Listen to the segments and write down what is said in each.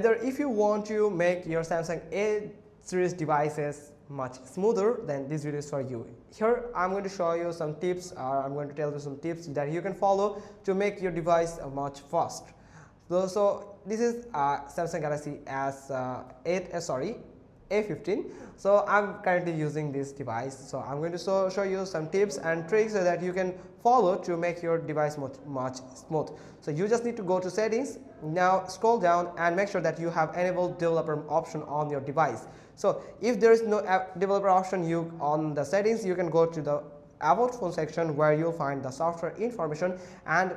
Either if you want to make your Samsung A series devices much smoother, then this video is for you. Here I'm going to show you some tips, or I'm going to tell you some tips that you can follow to make your device much fast. So this is Samsung Galaxy A15. So I'm currently using this device, so I'm going to show you some tips and tricks so that you can follow to make your device much smooth. So you just need to go to settings, now scroll down and make sure that you have enabled developer option on your device. So if there is no developer option on the settings, you can go to the about phone section where you'll find the software information and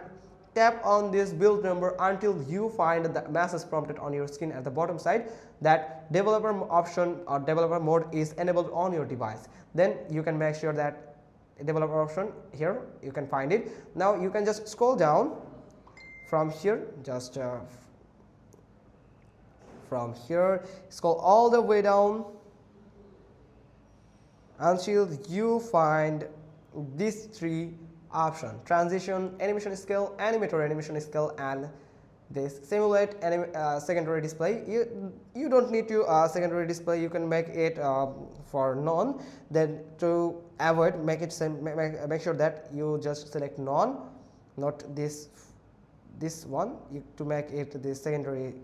tap on this build number until you find the message prompted on your screen at the bottom side that developer option or developer mode is enabled on your device. Then you can make sure that developer option here you can find it. Now you can just scroll down from here, just from here scroll all the way down until you find these three option: transition, animation scale, animator animation scale, and this simulate secondary display. You don't need to secondary display, you can make it for none. Then to avoid, make sure that you just select none, not this one, to make it the secondary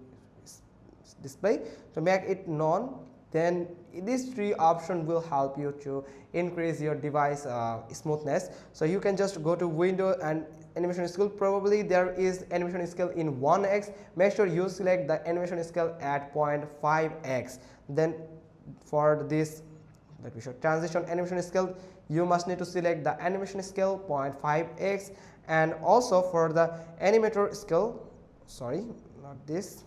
display. To make it none, then these three options will help you to increase your device smoothness. So you can just go to window and animation scale. Probably there is animation scale in 1x. Make sure you select the animation scale at 0.5x. Then for this, let me show transition animation scale, you must need to select the animation scale 0.5x, and also for the animator scale, sorry, not this,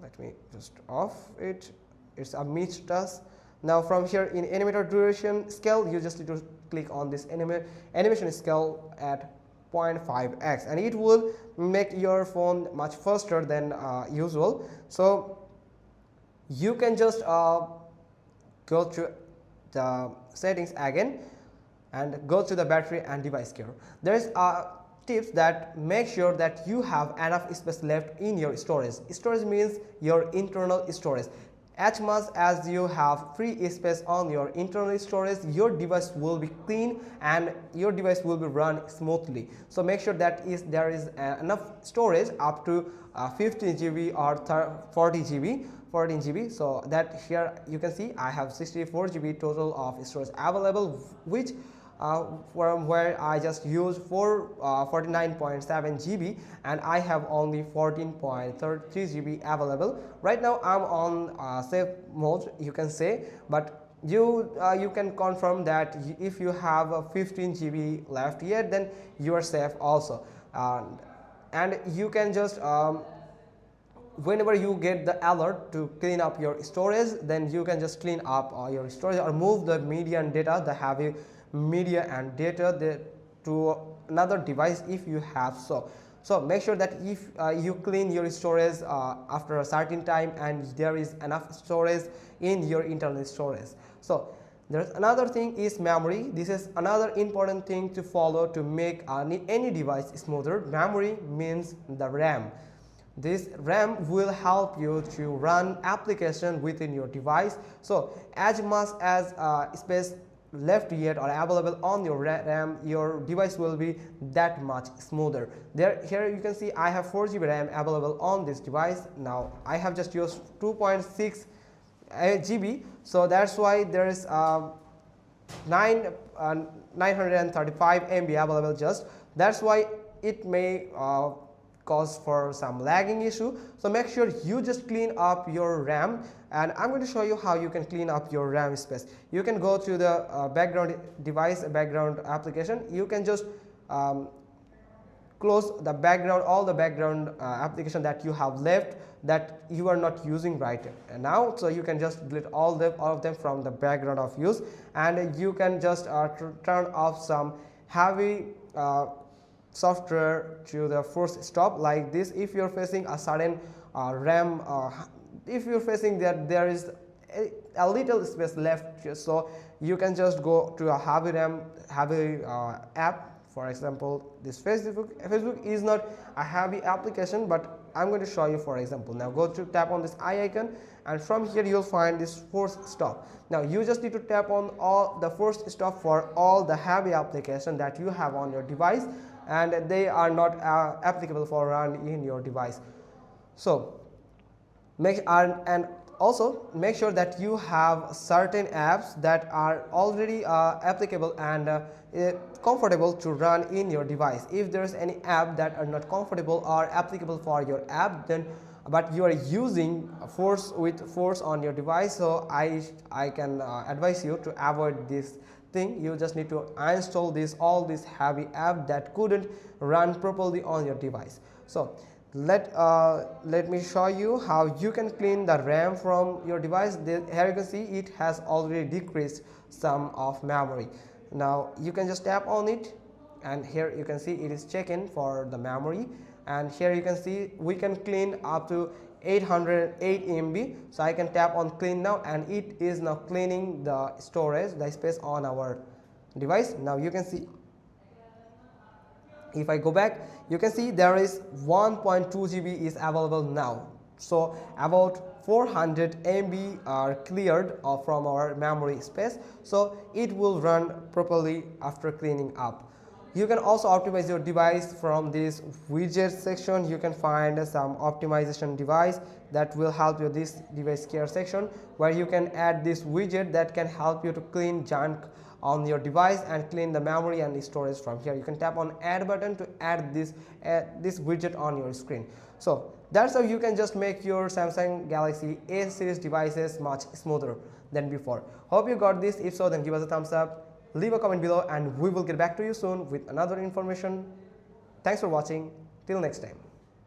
let me just off it, it's a mixed task. Now from here in animator duration scale, you just need to click on this animation scale at 0.5x, and it will make your phone much faster than usual. So you can just go to the settings again and go to the battery and device care. There is tips that make sure that you have enough space left in your storage. Storage means your internal storage. As much as you have free space on your internal storage, your device will be clean and your device will be run smoothly. So make sure that there is enough storage up to 15 GB or 40 GB. So that here you can see I have 64 GB total of storage available, which from where I just use 49.7 GB, and I have only 14.33 GB available. Right now I'm on safe mode, you can say, but you can confirm that if you have 15 GB left yet, then you are safe also. And you can just whenever you get the alert to clean up your storage, then you can just clean up your storage or move the media and data, the heavy media and data to another device if you have so make sure that if you clean your storage after a certain time and there is enough storage in your internal storage. So there's another thing is memory. This is another important thing to follow to make any device smoother. Memory means the RAM. This RAM will help you to run application within your device. So as much as space left yet or available on your RAM, your device will be that much smoother. Here you can see I have 4 GB RAM available on this device. Now I have just used 2.6 GB, so that's why there is 935 MB available. Just that's why it may cause for some lagging issue. So make sure you just clean up your RAM, and I'm going to show you how you can clean up your RAM space. You can go to the background application. You can just close the background, all the background application that you have left that you are not using right now. So you can just delete all of them from the background of use, and you can just turn off some heavy software to the first stop like this. If you're facing a sudden RAM, if you're facing that there is a little space left, so you can just go to a heavy RAM app. For example, this Facebook is not a heavy application, but I'm going to show you for example. Now go to tap on this eye icon, and from here you'll find this force stop. Now you just need to tap on all the force stop for all the heavy application that you have on your device, and they are not applicable for run in your device. So and also make sure that you have certain apps that are already applicable and comfortable to run in your device. If there is any app that are not comfortable or applicable for your app, then but you are using force on your device, so I can advise you to avoid this thing. You just need to uninstall all these heavy app that couldn't run properly on your device. So let me show you how you can clean the RAM from your device. Here you can see it has already decreased some of memory. Now you can just tap on it, and here you can see it is checking for the memory, and here you can see we can clean up to 808 MB. So I can tap on clean now, and it is now cleaning the storage, the space on our device. Now you can see, if I go back, you can see there is 1.2 GB is available now. So about 400 MB are cleared from our memory space, so it will run properly after cleaning up. You can also optimize your device from this widget section. You can find some optimization device that will help you, this device care section, where you can add this widget that can help you to clean junk on your device and clean the memory and storage from here. You can tap on add button to add this widget on your screen. So that's how you can just make your Samsung Galaxy A series devices much smoother than before. Hope you got this. If so, then give us a thumbs up, leave a comment below, and we will get back to you soon with another information. Thanks for watching. Till next time.